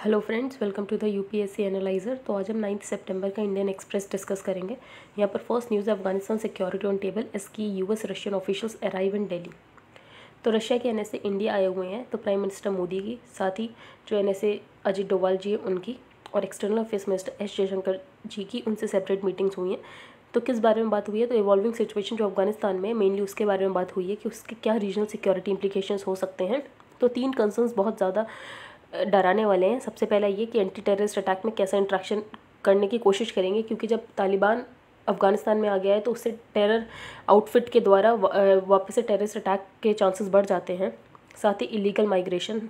Hello friends, welcome to the UPSC analyser. तो आज हम 9 सितंबर का इंडियन एक्सप्रेस डिस्कस करेंगे। यहाँ पर फर्स्ट न्यूज़ है, Afghanistan security on table as key US Russian officials arrive in Delhi. तो रशिया के एनएसए इंडिया आए हुए हैं, तो प्राइम मिनिस्टर मोदी की, साथ ही जो एनएसए अजित डोवाल जी है उनकी, और external affairs minister S Jaishankar ji की, उनसे सेपरेट मीटिंग्स हुई हैं। तो किस बारे में बात हुई है? तो इवॉल्विंग सिचुएशन जो अफगानिस्तान में मेनली उसके बारे में बात हुई है कि उसके क्या रीजनल सिक्योरिटी इंप्लीकेशंस हो सकते हैं। तो 3 कंसर्न्स बहुत ज़्यादा डराने वाले हैं। सबसे पहला ये कि एंटी टेररिस्ट अटैक में कैसा इंट्रैक्शन करने की कोशिश करेंगे, क्योंकि जब तालिबान अफगानिस्तान में आ गया है तो उससे टेरर आउटफिट के द्वारा वापस से टेररिस्ट अटैक के चांसेस बढ़ जाते हैं। साथ ही इलीगल माइग्रेशन,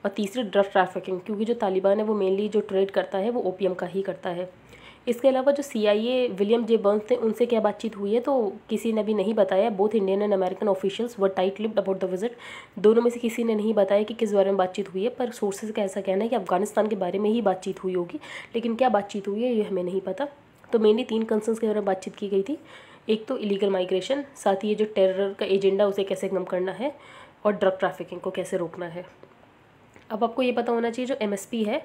और तीसरी ड्रग ट्रैफिकिंग, क्योंकि जो तालिबान है वो मेनली जो ट्रेड करता है वो ओपीएम का ही करता है। इसके अलावा जो CIA विलियम जे बर्न्स थे उनसे क्या बातचीत हुई है तो किसी ने भी नहीं बताया। Both Indian and American officials were tight lipped about the visit. दोनों में से किसी ने नहीं बताया कि किस बारे में बातचीत हुई है, पर सोर्सेज का ऐसा कहना है कि अफगानिस्तान के बारे में ही बातचीत हुई होगी, लेकिन क्या बातचीत हुई है ये हमें नहीं पता। तो मेनली 3 कंसर्न्स के बारे में बातचीत की गई थी। एक तो इलीगल माइग्रेशन, साथ ही ये जो टेरर का एजेंडा उसे कैसे कम करना है, और ड्रग ट्रैफिकिंग को कैसे रोकना है। अब आपको ये पता होना चाहिए जो MSP है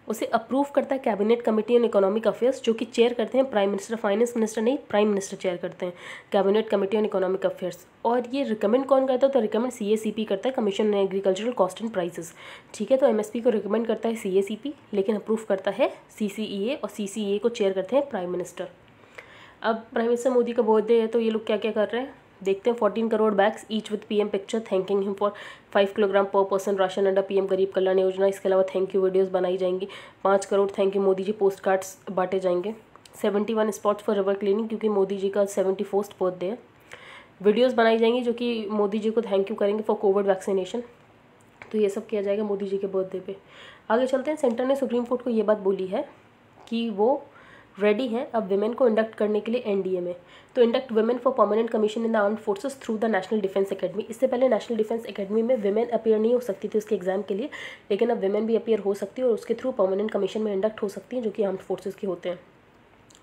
उसे अप्रूव करता है cabinet committee on economic affairs, जो कि चेयर करते हैं प्राइम मिनिस्टर। फाइनेंस मिनिस्टर नहीं, प्राइम मिनिस्टर चेयर करते हैं cabinet committee on economic affairs. और ये रिकमेंड कौन करता है? तो रिकमेंड CACP करता है, commission on agricultural cost and prices. ठीक है, तो MSP को रिकमेंड करता है CACP, लेकिन अप्रूव करता है CCEA, और CCEA को चेयर करते हैं प्राइम मिनिस्टर। अब प्राइम मिनिस्टर मोदी का बर्थडे है, तो ये लोग क्या क्या कर रहे हैं देखते हैं। 14 crore bags each with PM picture thanking him for 5 kilogram पर पर्सन राशन अंडर PM गरीब कल्याण योजना। इसके अलावा थैंक यू वीडियोस बनाई जाएंगी। 5 crore thank you Modi ji post cards बांटे जाएंगे। 71 स्पॉट्स फॉर रिवर क्लीनिंग, क्योंकि मोदी जी का 71st बर्थडे है। वीडियोज़ बनाई जाएंगी जो कि मोदी जी को थैंक यू करेंगे फॉर कोविड वैक्सीनेशन। तो ये सब किया जाएगा मोदी जी के बर्थडे पे। आगे चलते हैं। सेंटर ने सुप्रीम कोर्ट को ये बात बोली है कि वो रेडी हैं अब विमेन को इंडक्ट करने के लिए NDA में। तो induct women for permanent commission in the armed forces through the national defence academy. इससे पहले नेशनल डिफेंस एकेडमी में विमेन अपीयर नहीं हो सकती थी उसके एग्जाम के लिए, लेकिन अब विमेन भी अपीयर हो सकती है और उसके थ्रू परमानेंट कमीशन में इंडक्ट हो सकती हैं, जो कि आर्म्ड फोर्सेस के होते हैं।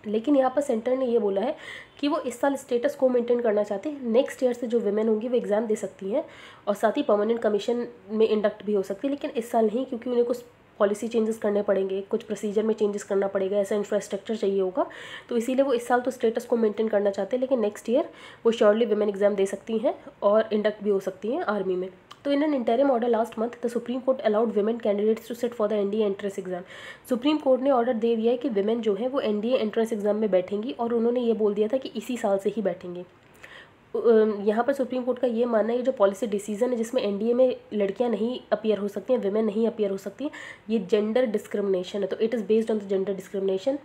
लेकिन यहाँ पर सेंटर ने ये बोला है कि वो इस साल स्टेटस को मेंटेन करना चाहते हैं। नेक्स्ट ईयर से जो विमेन होंगी वो एग्जाम दे सकती हैं और साथ ही परमानेंट कमीशन में इंडक्ट भी हो सकती है, लेकिन इस साल नहीं, क्योंकि उन्हें कुछ पॉलिसी चेंजेस करने पड़ेंगे, कुछ प्रोसीजर में चेंजेस करना पड़ेगा, ऐसा इंफ्रास्ट्रक्चर चाहिए होगा। तो इसीलिए वो इस साल तो स्टेटस को मेंटेन करना चाहते हैं, लेकिन नेक्स्ट ईयर वो श्योरली विमेन एग्जाम दे सकती हैं और इंडक्ट भी हो सकती हैं आर्मी में। तो in an interim order last month the supreme court allowed women candidates to sit for the NDA entrance exam. Supreme court ने ऑर्डर दे दिया है कि विमेन जो है वो NDA एंट्रेंस एग्जाम में बैठेंगी, और उन्होंने ये बोल दिया था कि इसी साल से ही बैठेंगी। यहाँ पर सुप्रीम कोर्ट का ये मानना है, ये जो पॉलिसी डिसीजन है जिसमें NDA में लड़कियां नहीं अपीयर हो सकती हैं, विमेन नहीं अपीयर हो सकती हैं, ये जेंडर डिस्क्रिमिनेशन है। तो it is based on the gender discrimination.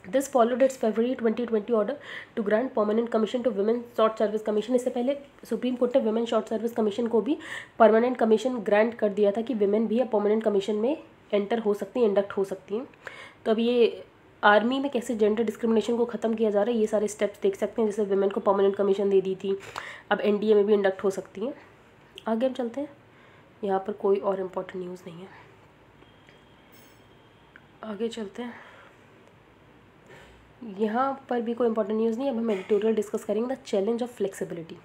This followed its February 2020 order to grant permanent commission to women short service commission. इससे पहले सुप्रीम कोर्ट ने वुमेन शॉर्ट सर्विस कमीशन को भी परमानेंट कमीशन ग्रांट कर दिया था कि विमेन भी अब परमानेंट कमीशन में एंटर हो सकती हैं, इंडक्ट हो सकती हैं। तो अब ये आर्मी में कैसे जेंडर डिस्क्रिमिनेशन को ख़त्म किया जा रहा है, ये सारे स्टेप्स देख सकते हैं। जैसे विमेन को परमानेंट कमीशन दे दी थी, अब NDA में भी इंडक्ट हो सकती हैं। आगे हम चलते हैं। यहाँ पर कोई और इम्पोर्टेंट न्यूज़ नहीं है, आगे चलते हैं। यहाँ पर भी कोई इंपॉर्टेंट न्यूज़ नहीं है। अब हम एडिटोरियल डिस्कस करेंगे, द चैलेंज ऑफ फ्लेक्सिबिलिटी।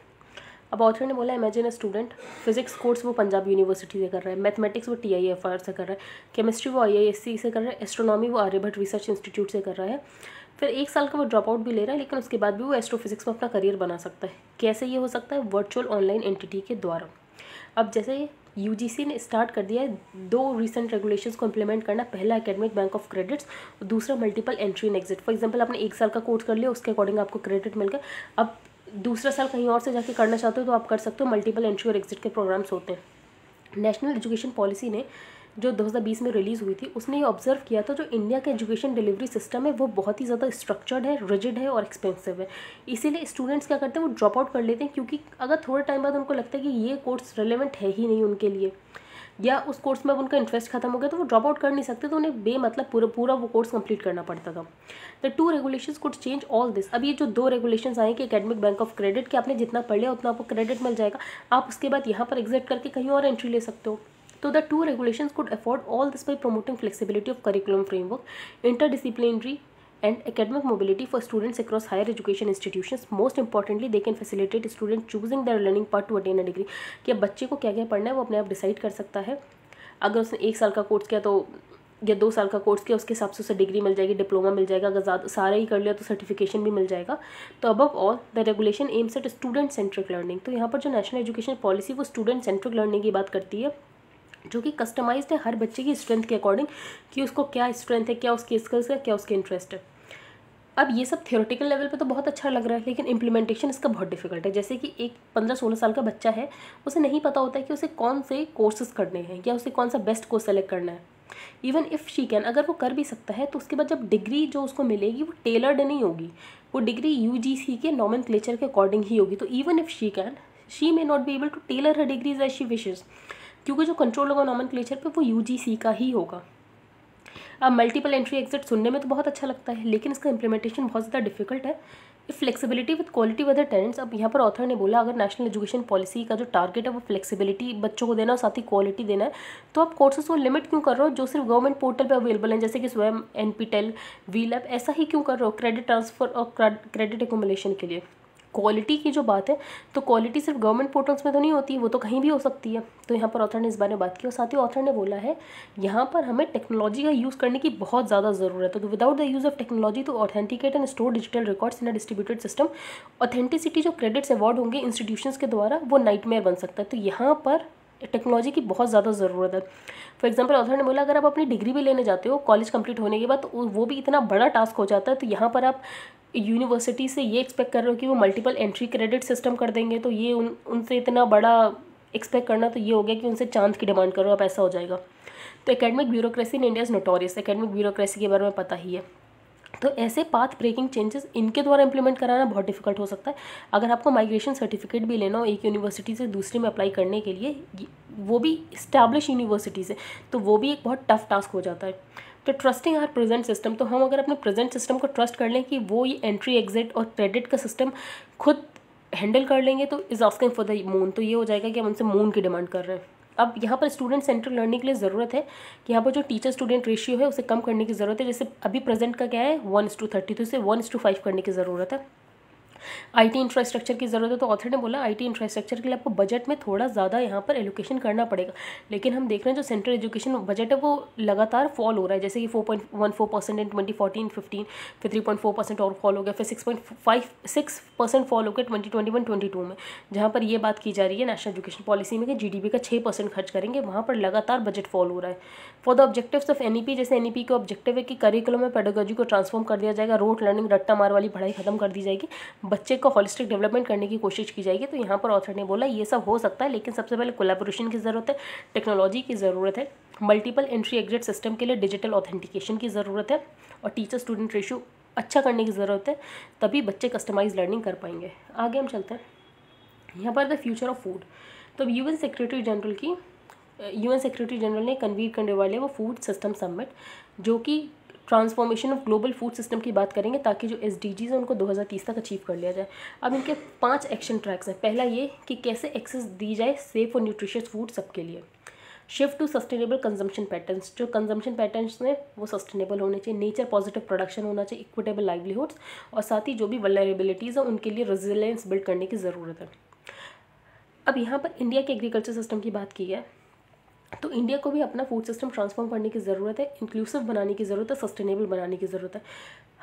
अब ऑथर ने बोला, imagine a student, physics course वो पंजाब यूनिवर्सिटी से कर रहा है, मैथमेटिक्स वो TIFR से कर रहा है, केमिस्ट्री वो IISc से कर रहा है, एस्ट्रोनॉमी वो आर्यभट्ट रिसर्च इंस्टीट्यूट से कर रहा है। फिर 1 साल का वो ड्रॉप आउट भी ले रहा है, लेकिन उसके बाद भी वो एस्ट्रोफिजिक्स में अपना करियर बना सकता है। कैसे ये हो सकता है? वर्चुअल ऑनलाइन एंटिटी के द्वारा। अब जैसे UGC ने स्टार्ट कर दिया है 2 रिसेंट रेगुलेशंस को इम्प्लीमेंट करना। पहला एकेडमिक बैंक ऑफ क्रेडिट्स, और दूसरा multiple entry and exit. For example आपने 1 साल का कोर्स कर लिया, उसके अकॉर्डिंग आपको क्रेडिट मिल गया। अब दूसरा साल कहीं और से जाके करना चाहते हो तो आप कर सकते हो। मल्टीपल एंट्री और एग्जिट के प्रोग्राम्स होते हैं। नेशनल एजुकेशन पॉलिसी ने जो 2020 में रिलीज़ हुई थी, उसने ये ऑब्जर्व किया था जो इंडिया का एजुकेशन डिलीवरी सिस्टम है वो बहुत ही ज़्यादा स्ट्रक्चर्ड है, रिजिड है और एक्सपेंसिव है। इसीलिए स्टूडेंट्स क्या करते हैं, वो ड्रॉप आउट कर लेते हैं, क्योंकि अगर थोड़े टाइम बाद उनको लगता है कि ये कोर्स रिलेवेंट है ही नहीं उनके लिए, या उस कोर्स में अब उनका इंटरेस्ट खत्म हो गया, तो वो ड्रॉप आउट कर नहीं सकते, तो उन्हें बेमतलब पूरा वो कोर्स कंप्लीट करना पड़ता था। The 2 regulations could change all this. अब ये जो 2 रेगुलेशंस आए कि एकेडमिक बैंक ऑफ क्रेडिट, कि आपने जितना पढ़ लिया उतना आपको क्रेडिट मिल जाएगा, आप उसके बाद यहाँ पर एग्जिट करके कहीं और एंट्री ले सकते हो। तो the 2 regulations could afford all this by promoting flexibility of curriculum framework, interdisciplinary and academic mobility for students across higher education institutions. Most importantly, they can facilitate students choosing their learning path to attain a degree. कि अब बच्चे को क्या क्या पढ़ना है वो अपने आप डिसाइड कर सकता है। अगर उसने 1 साल का कोर्स किया तो या 2 साल का कोर्स किया उसके हिसाब से उसे डिग्री मिल जाएगी, डिप्लोमा मिल जाएगा, अगर ज़्यादा सारा ही कर लिया तो सर्टिफिकेशन भी मिल जाएगा। तो above all the regulation aims at student centric learning. तो यहाँ पर जो नेशनल एजुकेशन पॉलिसी वो स्टूडेंट सेंट्रिक लर्निंग की बात करती है, जो कि कस्टमाइज्ड है हर बच्चे की स्ट्रेंथ के अकॉर्डिंग कि उसको क्या स्ट्रेंथ है, क्या उसकी स्किल्स है, क्या उसके इंटरेस्ट है। अब ये सब थियोरेटिकल लेवल पे तो बहुत अच्छा लग रहा है, लेकिन इम्प्लीमेंटेशन इसका बहुत डिफिकल्ट है। जैसे कि एक 15-16 साल का बच्चा है, उसे नहीं पता होता है कि उसे कौन से कोर्सेज करने हैं या उसे कौन सा बेस्ट कोर्स सेलेक्ट करना है। इवन इफ़ शी कैन, अगर वो कर भी सकता है तो उसके बाद जब डिग्री जो उसको मिलेगी वो टेलर्ड नहीं होगी, वो डिग्री यूजीसी के नॉमेनक्लेचर के अकॉर्डिंग ही होगी। तो even if she can, she may not be able to tailor her degrees as she wishes, क्योंकि जो कंट्रोल होगा नॉमेनक्लेचर पे वो यूजीसी का ही होगा। अब मल्टीपल एंट्री एग्जिट सुनने में तो बहुत अच्छा लगता है, लेकिन इसका इम्प्लीमेंटेशन बहुत ज़्यादा डिफिकल्ट है। Flexibility with quality with talents. अब यहाँ पर ऑथर ने बोला अगर नेशनल एजुकेशन पॉलिसी का जो टारगेट है वो फ्लेक्सिबिलिटी बच्चों को देना और साथ ही क्वालिटी देना है, तो आप कोर्सेज को लिमिट क्यों कर रहे हो जो सिर्फ गवर्नमेंट पोर्टल पे अवेलेबल हैं, जैसे कि स्वयं, NPTEL, VLab, ऐसा ही क्यों कर रहे हो क्रेडिट ट्रांसफ़र और क्रेडिट एकोमोलेशन के लिए। क्वालिटी की जो बात है तो क्वालिटी सिर्फ गवर्नमेंट पोर्टल्स में तो नहीं होती, वो तो कहीं भी हो सकती है। तो यहाँ पर ऑथर ने इस बारे में बात की और साथ ही ऑथर ने बोला है यहाँ पर हमें टेक्नोलॉजी का यूज़ करने की बहुत ज़्यादा ज़रूरत है। तो without the use of technology तो authenticate and store digital records in a distributed system, authenticity जो क्रेडिट्स अवार्ड होंगे इंस्टीट्यूशंस के द्वारा वो नाइटमेयर बन सकता है। तो यहाँ पर टेक्नोलॉजी की बहुत ज़्यादा ज़रूरत है। फॉर एग्जांपल ऑथर ने बोला अगर आप अपनी डिग्री भी लेने जाते हो कॉलेज कंप्लीट होने के बाद, तो वो भी इतना बड़ा टास्क हो जाता है। तो यहाँ पर आप यूनिवर्सिटी से ये एक्सपेक्ट कर रहे हो कि वो मल्टीपल एंट्री क्रेडिट सिस्टम कर देंगे, तो ये उनसे इतना बड़ा एक्सपेक्ट करना तो ये हो गया कि उनसे चांद की डिमांड करो, आप ऐसा हो जाएगा। तो academic bureaucracy in India is notorious, academic bureaucracy के बारे में पता ही है। तो ऐसे पाथ ब्रेकिंग चेंजेस इनके द्वारा इंप्लीमेंट कराना बहुत डिफिकल्ट हो सकता है। अगर आपको माइग्रेशन सर्टिफिकेट भी लेना हो एक यूनिवर्सिटी से दूसरी में अप्लाई करने के लिए, वो भी इस्टेब्लिश यूनिवर्सिटी से, तो वो भी एक बहुत टफ टास्क हो जाता है। तो ट्रस्टिंग आर प्रेजेंट सिस्टम, तो हम अगर अपने प्रेजेंट सिस्टम को ट्रस्ट कर लें कि वो ये एंट्री एग्जिट और क्रेडिट का सिस्टम खुद हैंडल कर लेंगे, तो is asking for the moon, तो ये हो जाएगा कि हम उनसे मून की डिमांड कर रहे हैं। अब यहाँ पर स्टूडेंट सेंट्रल लर्निंग के लिए ज़रूरत है कि यहाँ पर जो टीचर स्टूडेंट रेशियो है उसे कम करने की ज़रूरत है। जैसे अभी प्रेजेंट का क्या है 1:30, तो इसे 1:5 करने की ज़रूरत है। IT इंफ्रास्ट्रक्चर की ज़रूरत है, तो ऑथर ने बोला IT इंफ्रास्ट्रक्चर के लिए आपको बजट में थोड़ा ज़्यादा यहाँ पर एलोकेशन करना पड़ेगा। लेकिन हम देख रहे हैं जो सेंट्रल एजुकेशन बजट है वो लगातार फॉल हो रहा है, जैसे कि 4.14% इन 2014-15, फिर 3.4% और फॉल हो गया, फिर 6% फॉल हो गया 2021-22 में, जहाँ पर ये बात की जा रही है नेशनल एजुकेशन पॉलिसी में कि GDP का 6% खर्च करेंगे, वहाँ पर लगातार बजट फॉल हो रहा है। For the objectives of NEP, जैसे NEP का ऑब्जेक्टिव है कि करिकुलम में पेडागोजी को ट्रांसफॉर्म कर दिया जाएगा, रोट लर्निंग रट्टा मार वाली पढ़ाई खत्म कर दी जाएगी, बच्चे को होलिस्टिक डेवलपमेंट करने की कोशिश की जाएगी। तो यहाँ पर ऑथर ने बोला ये सब हो सकता है, लेकिन सबसे पहले कोलैबोरेशन की ज़रूरत है, टेक्नोलॉजी की ज़रूरत है, मल्टीपल एंट्री एग्जिट सिस्टम के लिए डिजिटल ऑथेंटिकेशन की ज़रूरत है, और टीचर स्टूडेंट रेशियो अच्छा करने की ज़रूरत है, तभी बच्चे कस्टमाइज लर्निंग कर पाएंगे। आगे हम चलते हैं यहाँ पर द फ्यूचर ऑफ फूड। तो UN सेक्रेटरी जनरल ने कन्वीन करने वाले वो फूड सिस्टम समिट, जो कि transformation of global food system की बात करेंगे, ताकि जो SDGs हैं उनको 2030 तक अचीव कर लिया जाए। अब इनके 5 एक्शन ट्रैक्स हैं। पहला ये कि कैसे एक्सेस दी जाए सेफ और न्यूट्रिशियस फूड सबके लिए। Shift to sustainable consumption patterns, जो कंजम्पशन पैटर्न्स हैं वो सस्टेनेबल होने चाहिए, नेचर पॉजिटिव प्रोडक्शन होना चाहिए, इक्विटेबल लाइवलीहुड्स, और साथ ही जो भी वल्नरेबिलिटीज़ हैं उनके लिए रेजिलियंस बिल्ड करने की ज़रूरत है। अब यहाँ पर इंडिया के एग्रीकल्चर सिस्टम की बात की है, तो इंडिया को भी अपना फूड सिस्टम ट्रांसफॉर्म करने की ज़रूरत है, इंक्लूसिव बनाने की ज़रूरत है, सस्टेनेबल बनाने की ज़रूरत है।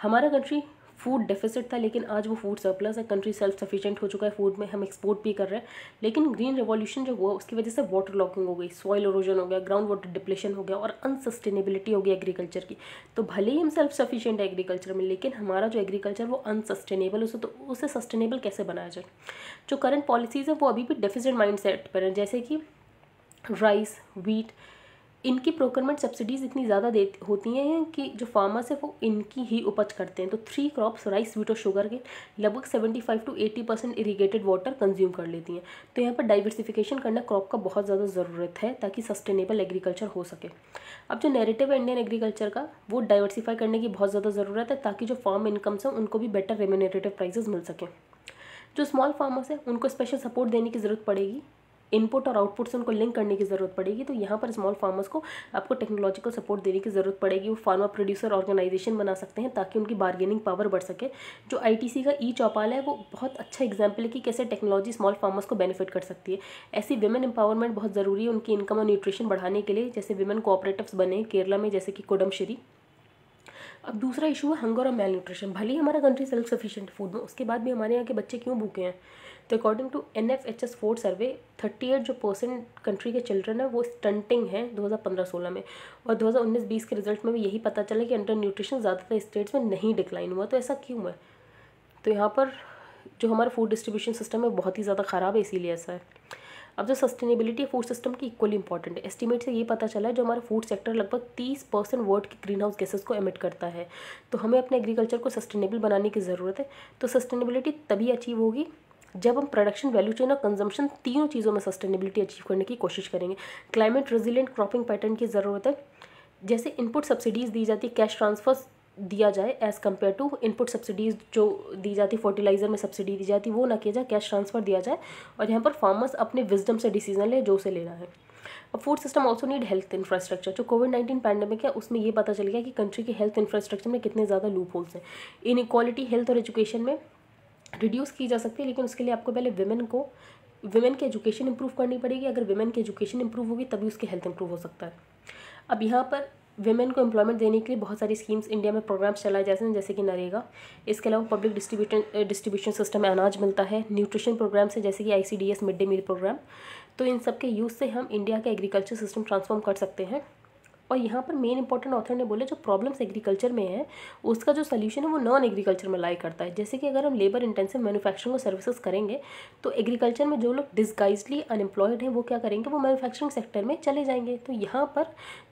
हमारा कंट्री फूड डेफिसिट था, लेकिन आज वो फूड सरप्लस है, कंट्री सेल्फ सफिशिएंट हो चुका है फूड में, हम एक्सपोर्ट भी कर रहे हैं। लेकिन ग्रीन रेवोल्यूशन जो हुआ उसकी वजह से वाटर लॉकिंग हो गई, सॉइल इरोजन हो गया, ग्राउंड वाटर डिप्लेशन हो गया, और अनसस्टेनेबिलिटी हो गई एग्रीकल्चर की। तो भले ही हम सेल्फ सफिशिएंट है एग्रीकल्चर में, लेकिन हमारा जो एग्रीकल्चर वो अनसस्टेनेबल, उसे सस्टेनेबल कैसे बनाया जाए। जो करंट पॉलिसीज़ है वो अभी भी डेफिसिट माइंड सेट पर है, जैसे कि राइस, व्हीट, इनकी प्रोक्योरमेंट सब्सिडीज़ इतनी ज़्यादा होती हैं कि जो फार्मर्स है वो इनकी ही उपज करते हैं। तो 3 क्रॉप्स राइस, व्हीट और शुगर के लगभग 75 to 80% इरीगेटेड वाटर कंज्यूम कर लेती हैं। तो यहाँ पर डाइवर्सिफिकेशन करना क्रॉप का बहुत ज़्यादा ज़रूरत है, ताकि सस्टेनेबल एग्रीकल्चर हो सके। अब जो नैरेटिव है इंडियन एग्रीकल्चर का, वो डाइवर्सीफाई करने की बहुत ज़्यादा ज़रूरत है, ताकि जो फार्म इनकम्स हैं उनको भी बेटर रेम्यूनरेटिव प्राइसेस मिल सकें। जो स्मॉल फार्मर्स हैं उनको स्पेशल सपोर्ट देने की ज़रूरत पड़ेगी, इनपुट और आउटपुट से उनको लिंक करने की ज़रूरत पड़ेगी। तो यहाँ पर स्मॉल फार्मर्स को आपको टेक्नोलॉजिकल सपोर्ट देने की ज़रूरत पड़ेगी। वो फार्मा प्रोड्यूसर ऑर्गेनाइजेशन बना सकते हैं ताकि उनकी बार्गेनिंग पावर बढ़ सके। जो ITC का ई-चौपाल है वो बहुत अच्छा एग्जाम्पल है कि कैसे टेक्नोलॉजी स्मॉल फार्मर्स को बेनिफिट कर सकती है। ऐसी विमेन एम्पावरमेंट बहुत ज़रूरी है उनकी इनकम और न्यूट्रिशन बढ़ाने के लिए, जैसे विमेन कोऑपरेटिव्स बने केरला में, जैसे कि कुडमश्री। अब दूसरा इशू है हंगर और मेल न्यूट्रिशन। भले ही हमारा कंट्री सेल्फ सफिशिएंट फूड में, उसके बाद भी हमारे यहाँ के बच्चे क्यों भूखे हैं? तो according to NFHS food survey 38% country के चिल्ड्रन है वो स्टंटिंग है 2015-16 में, और 2019-20 के रिजल्ट में भी यही पता चला कि अंडर न्यूट्रिशन ज़्यादातर स्टेट्स में नहीं डिक्लाइन हुआ। तो ऐसा क्यों है? तो यहाँ पर जो हमारा फूड डिस्ट्रीब्यूशन सिस्टम है बहुत ही ज़्यादा ख़राब है, इसीलिए ऐसा है। अब जो सस्टेनेबिलिटी फूड सिस्टम की इक्वली इंपॉर्टेंट है। एस्टिमेट से ये पता चला है जो हमारा फूड सेक्टर लगभग 30% वर्ल्ड के ग्रीन हाउस गैसेस को एमिट करता है। तो हमें अपने एग्रीकल्चर को सस्टेनेबल बनाने की ज़रूरत है। तो सस्टेनेबिलिटी तभी अचीव होगी जब हम प्रोडक्शन, वैल्यू चेन और कंजम्पशन तीनों चीज़ों में सस्टेनेबिलिटी अचीव करने की कोशिश करेंगे। क्लाइमेट रेजिलिएंट क्रॉपिंग पैटर्न की ज़रूरत है। जैसे इनपुट सब्सिडीज़ दी जाती है, कैश ट्रांसफर्स दिया जाए as compared to input subsidies जो दी जाती, फर्टिलाइज़र में सब्सिडी दी जाती, वो ना किया जाए, कैश ट्रांसफ़र दिया जाए और यहाँ पर फार्मर्स अपने विजडम से डिसीजन ले जो से लेना है। अब food system also need health infrastructure. जो कोविड-19 पैंडेमिक है उसमें ये पता चल गया कि कंट्री के हेल्थ इंफ्रास्ट्रक्चर में कितने ज़्यादा लूप होल्स हैं। इनइक्वालिटी हेल्थ और एजुकेशन में रिड्यूस की जा सकती है, लेकिन उसके लिए आपको पहले विमेन की एजुकेशन इंप्रूव करनी पड़ेगी। अगर विमेन की एजुकेशन इंप्रूव होगी तभी उसकी हेल्थ इंप्रूव हो सकता है। अब यहाँ पर विमेन को एम्प्लॉयमेंट देने के लिए बहुत सारी स्कीम्स इंडिया में प्रोग्राम्स चलाए जाते हैं, जैसे कि नरेगा। इसके अलावा पब्लिक डिस्ट्रीब्यूशन सिस्टम में अनाज मिलता है। न्यूट्रिशन प्रोग्राम्स है जैसे कि ICDS mid day meal programme. तो इन सब के यूज़ से हम इंडिया का एग्रीकल्चर सिस्टम ट्रांसफॉर्म कर सकते हैं। और यहाँ पर मेन इंपॉर्टेंट ऑथर ने बोले जो प्रॉब्लम्स एग्रीकल्चर में है उसका जो सोल्यूशन है वो नॉन एग्रीकल्चर में लाई करता है। जैसे कि अगर हम लेबर इंटेंसिव मैन्युफैक्चरिंग और सर्विसेज करेंगे तो एग्रीकल्चर में जो लोग डिस्गाइजली अनएम्प्लॉयड हैं वो क्या करेंगे, वो मैन्युफैक्चरिंग सेक्टर में चले जाएंगे। तो यहाँ पर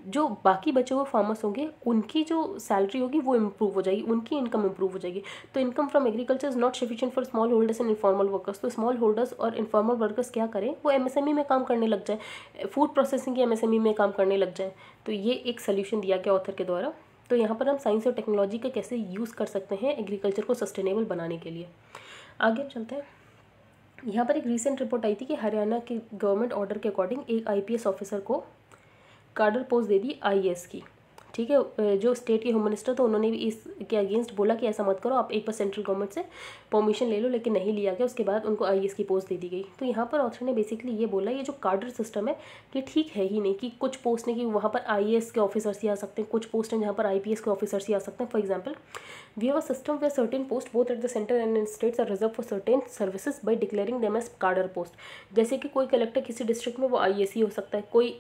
जो बाकी बचे हुए फार्मर्स होंगे उनकी जो सैलरी होगी वो इम्प्रूव हो जाएगी, उनकी इनकम इम्प्रूव हो जाएगी। तो income from agriculture is not sufficient for small holders and informal workers. तो स्मॉल होल्डर्स और इनफॉर्मल वर्कर्स क्या करें, वो MSME में काम करने लग जाए, फूड प्रोसेसिंग की MSME में काम करने लग जाए। तो ये एक सोल्यूशन दिया गया ऑथर के द्वारा। तो यहाँ पर हम साइंस और टेक्नोलॉजी का कैसे यूज़ कर सकते हैं एग्रीकल्चर को सस्टेनेबल बनाने के लिए। आगे चलते हैं। यहाँ पर एक रीसेंट रिपोर्ट आई थी कि हरियाणा के गवर्नमेंट ऑर्डर के अकॉर्डिंग एक IPS ऑफिसर को कार्डर पोस्ट दे दी IAS की। ठीक है, जो स्टेट के होम मिनिस्टर थे उन्होंने भी इसके अगेंस्ट बोला कि ऐसा मत करो, आप एक बार सेंट्रल गवर्नमेंट से परमिशन ले लो, लेकिन नहीं लिया गया। उसके बाद उनको IAS की पोस्ट दे दी गई। तो यहाँ पर ऑथर ने बेसिकली ये बोला ये जो कार्डर सिस्टम है ये ठीक है ही नहीं कि कुछ पोस्ट नहीं कि वहाँ पर IAS के ऑफिसर्स ही आ सकते हैं, कुछ पोस्ट हैं जहाँ पर IPS के ऑफिसर्स ही आ सकते हैं। For example we have a system where certain post both at the centre and in states are reserve for certain services by declaring them as cadre post. जैसे कि कोई कलेक्टर किसी डिस्ट्रिक्ट में वो IAS ही हो सकता है, कोई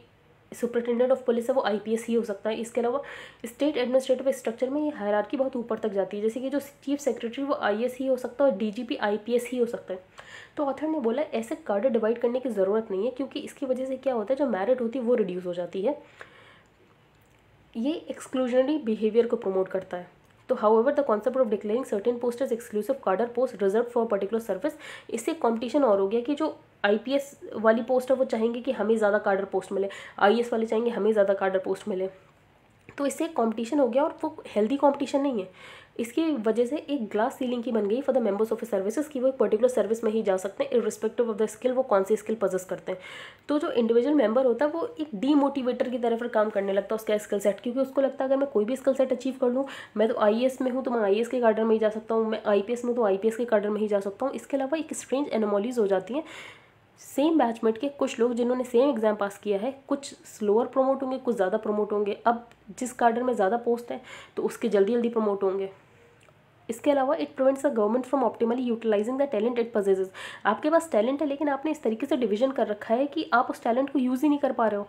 सुपरिटेंडेंट ऑफ पुलिस है वो IPS ही हो सकता है। इसके अलावा स्टेट एडमिनिस्ट्रेटिव स्ट्रक्चर में ये हायरार्की बहुत ऊपर तक जाती है, जैसे कि जो चीफ सेक्रेटरी वो IAS ही हो सकता है और DGP IPS ही हो सकता है। तो ऑथर ने बोला ऐसे कार्डर डिवाइड करने की ज़रूरत नहीं है, क्योंकि इसकी वजह से क्या होता है जो मेरिट होती है वो रिड्यूस हो जाती है। ये एक्सक्लूजनरी बिहेवियर को प्रमोट करता है। तो however the concept of declaring certain post as exclusive cadre post reserve for particular service, इससे कॉम्पिटिशन और हो गया कि जो IPS वाली पोस्ट है वो चाहेंगे कि हमें ज़्यादा कार्डर पोस्ट मिले, IAS वाले चाहेंगे हमें ज़्यादा कार्डर पोस्ट मिले। तो इससे कंपटीशन हो गया और वो हेल्दी कंपटीशन नहीं है। इसकी वजह से एक ग्लास सीलिंग की बन गई for the members of services कि वो एक पर्टिकुलर सर्विस में ही जा सकते हैं इररिस्पेक्टिव ऑफ द स्किल, वो कौन सी स्किल पजेस करते हैं। तो जो इंडिविजुअल मेंबर होता है वो एक डीमोटिवेटर की तरह फिर काम करने लगता है उसका स्किल सेट, क्योंकि उसको लगता है अगर मैं कोई भी स्किल सेट अचीव कर लूँ, मैं तो IAS में हूँ तो मैं IAS के कार्डर में ही जा सकता हूँ, मैं IPS में तो IPS के कार्डर में ही जा सकता हूँ। इसके अलावा एक स्ट्रेंज एनोमॉलीज हो जाती हैं। सेम बैचमेट के कुछ लोग जिन्होंने सेम एग्जाम पास किया है, कुछ स्लोअर प्रमोट होंगे, कुछ ज़्यादा प्रमोट होंगे। अब जिस कार्डर में ज़्यादा पोस्ट है तो उसके जल्दी जल्दी प्रमोट होंगे। इसके अलावा it prevents the government from optimally utilising the talent it possesses. आपके पास टैलेंट है लेकिन आपने इस तरीके से डिवीजन कर रखा है कि आप उस टैलेंट को यूज़ ही नहीं कर पा रहे हो।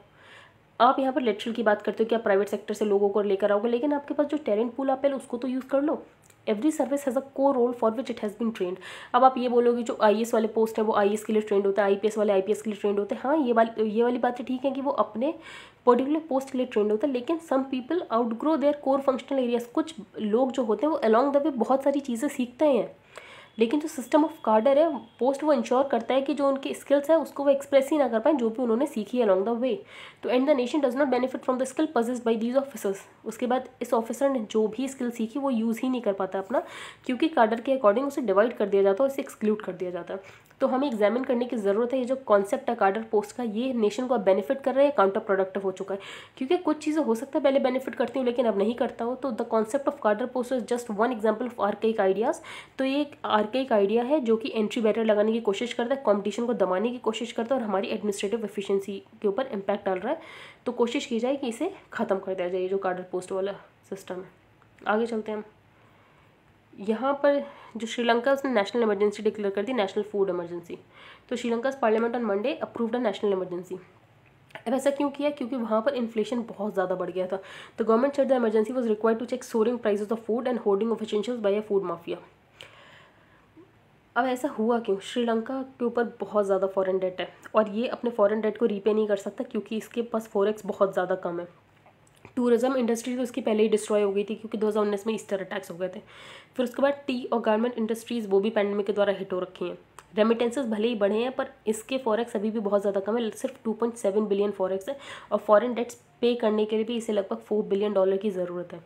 आप यहाँ पर लेटरल की बात करते हो कि आप प्राइवेट सेक्टर से लोगों को लेकर आओगे, लेकिन आपके पास जो टैलेंट पूल आप है उसको तो यूज़ कर लो। Every service has a core role for which it has been trained. अब आप ये बोलोगे जो IAS वाले पोस्ट है वो IAS के लिए ट्रेंड होता है, IPS वाले IPS के लिए ट्रेंड होते हैं। हाँ, ये वाली बातें ठीक है कि वो अपने पर्टिकुलर पोस्ट के लिए ट्रेंड होता है, लेकिन some people outgrow their core functional areas. कुछ लोग जो होते हैं वो अलॉन्ग द वे बहुत सारी चीज़ें सीखते हैं। लेकिन जो सिस्टम ऑफ कार्डर है पोस्ट वो इंश्योर करता है कि जो उनकी स्किल्स है उसको वो एक्सप्रेस ही ना कर पाए जो भी उन्होंने सीखी है अलॉन्ग द वे। तो and the nation does not benefit from the skill possessed by these officers. उसके बाद इस ऑफिसर ने जो भी स्किल सीखी वो यूज़ ही नहीं कर पाता अपना, क्योंकि कार्डर के अकॉर्डिंग उसे डिवाइड कर दिया जाता है और इसे एक्सक्लूड कर दिया जाता है। तो हमें एग्जामिन करने की ज़रूरत है ये जो कॉन्सेप्ट है कार्डर पोस्ट का, ये नेशन को अब बेनिफिट कर रहा है, काउंटर प्रोडक्टिव हो चुका है। क्योंकि कुछ चीज़ें हो सकता है पहले बेनिफिट करती हूँ लेकिन अब नहीं करता हो। तो द कॉन्सेप्ट ऑफ कार्डर post is just one example of archaic ideas. तो ये एक आर्केइक आइडिया है जो कि एंट्री बैरियर लगाने की कोशिश करता है, कॉम्पिटिशन को दबाने की कोशिश करता है और हमारी एडमिनिस्ट्रेटिव एफिशिएंसी के ऊपर इम्पैक्ट डाल रहा है। तो कोशिश की जाए कि इसे ख़त्म कर दिया जाए, जो कार्डर पोस्ट वाला सिस्टम है। आगे चलते हैं हम। यहाँ पर जो श्रीलंका उसने नेशनल इमरजेंसी डिक्लेयर कर दी, नेशनल फूड इमरजेंसी। तो Sri Lanka parliament on Monday approved a national emergency. अब ऐसा क्यों किया? क्योंकि वहाँ पर इन्फ्लेशन बहुत ज़्यादा बढ़ गया था। The government said the emergency was required to check soaring prices of food and hoarding of essentials by a food mafia. अब ऐसा हुआ क्यों? श्रीलंका के ऊपर बहुत ज़्यादा फॉरेन डेट है और ये अपने फॉरेन डेट को रीपे नहीं कर सकता क्योंकि इसके पास फॉरेक्स बहुत ज़्यादा कम है। टूरिज्म इंडस्ट्री तो इसकी पहले ही डिस्ट्रॉय हो गई थी क्योंकि 2019 में ईस्टर अटैक्स हो गए थे। फिर उसके बाद टी और गारमेंट इंडस्ट्रीज़ वो भी पैंडेमिक के द्वारा हिट हो रखी हैं। रेमिटेंसेस भले ही बढ़े हैं पर इसके फॉरेक्स अभी भी बहुत ज़्यादा कम है, सिर्फ 2.7 बिलियन फॉरेक्स है और फॉरेन डेट्स पे करने के लिए भी इसे लगभग $4 बिलियन की ज़रूरत है।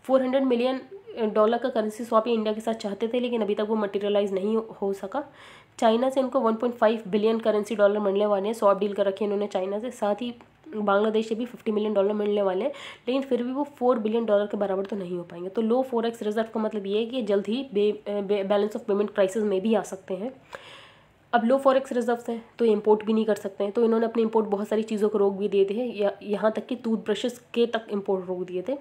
$400 मिलियन का करेंसी स्वैप इंडिया के साथ चाहते थे लेकिन अभी तक वो मटेरियलाइज नहीं हो सका। चाइना से इनको 1.5 बिलियन करेंसी डॉलर मिलने वाले हैं, स्वैप डील कर रखी है इन्होंने चाइना से। साथ ही बांग्लादेश से भी $50 मिलियन मिलने वाले हैं, लेकिन फिर भी वो $4 बिलियन के बराबर तो नहीं हो पाएंगे। तो लो फॉरेक्स रिजर्व का मतलब ये है कि जल्द ही बैलेंस ऑफ पेमेंट क्राइसिस में भी आ सकते हैं। अब लो फॉरेक्स रिजर्व्स हैं तो इंपोर्ट भी नहीं कर सकते हैं, तो इन्होंने अपने इंपोर्ट बहुत सारी चीज़ों को रोक भी दिए थे, यहाँ तक कि टूथब्रशेस के तक इंपोर्ट रोक दिए थे।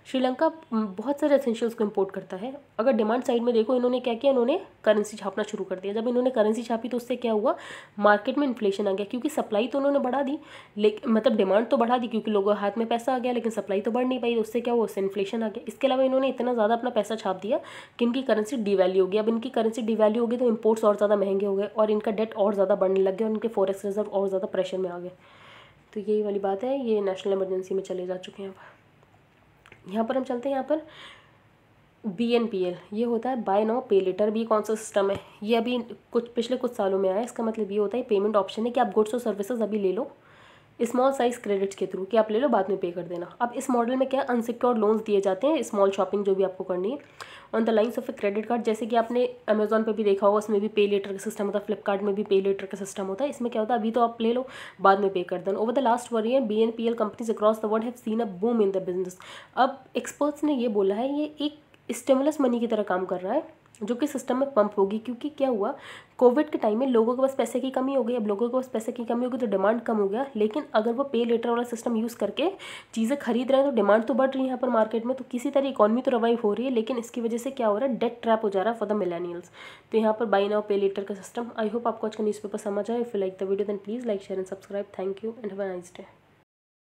श्रीलंका बहुत सारे एसेंशियल्स को इंपोर्ट करता है। अगर डिमांड साइड में देखो इन्होंने क्या किया, इन्होंने करेंसी छापना शुरू कर दिया। जब इन्होंने करेंसी छापी तो उससे क्या हुआ, मार्केट में इन्फ्लेशन आ गया क्योंकि सप्लाई तो उन्होंने बढ़ा दी, लेकिन मतलब डिमांड तो बढ़ा दी क्योंकि लोगों के हाथ में पैसा आ गया, लेकिन सप्लाई तो बढ़ नहीं पाई। उससे क्या हुआ, उससे इन्फ्लेशन आ गया। इसके अलावा इन्होंने इतना ज़्यादा अपना पैसा छाप दिया कि इनकी करेंसी डिवैल्यू हो गई। अब इनकी करेंसी डिवैल्यू हो गई तो इम्पोर्ट्स और ज़्यादा महंगे हो गए और इनका डेट और ज़्यादा बढ़ने लग गया और इनके फॉरेक्स रिजर्व और ज़्यादा प्रेशर में आ गए। तो यही वाली बात है, ये नेशनल इमरजेंसी में चले जा चुके हैं। अब यहाँ पर हम चलते हैं, यहाँ पर BNPL ये होता है बाय नाउ पे लेटर। भी कौन सा सिस्टम है, ये अभी पिछले कुछ सालों में आया है। इसका मतलब ये होता है पेमेंट ऑप्शन है कि आप गुड्स और सर्विसेज अभी ले लो स्मॉल साइज क्रेडिट्स के थ्रू, कि आप ले लो बाद में पे कर देना। अब इस मॉडल में क्या अनसिक्योर्ड लोन्स दिए जाते हैं, स्मॉल शॉपिंग जो भी आपको करनी है on the lines of a credit card. जैसे कि आपने अमेजॉन पे भी देखा होगा, उसमें भी पे लेटर का सिस्टम होता है, फ्लिपकार्ट में भी पे लेटर का सिस्टम होता है। इसमें क्या होता है, अभी तो आप ले लो बाद में पे कर देना। Over the last 1 year BNPL companies across the world have seen a boom in the business. अब एक्सपर्ट्स ने ये बोला है ये एक स्टिमुलस मनी की तरह काम कर रहा है जो कि सिस्टम में पंप होगी, क्योंकि क्या हुआ कोविड के टाइम में लोगों के पास पैसे की कमी हो गई। अब लोगों के पास पैसे की कमी होगी तो डिमांड कम हो गया, लेकिन अगर वो पे लेटर वाला सिस्टम यूज़ करके चीज़ें खरीद रहे हैं तो डिमांड तो बढ़ रही है यहाँ पर मार्केट में, तो किसी तरह इकॉनमी तो रिवाइव हो रही है। लेकिन इसकी वजह से क्या हो रहा है, डेट ट्रैप हो जा रहा है फॉर द मिलेनियल्स। तो यहाँ पर बाय नाउ पे लेटर का सिस्टम। आई होप आपको आज का न्यूज़पेपर समझ आए। If you like the video then please like share and subscribe. Thank you and have a nice day.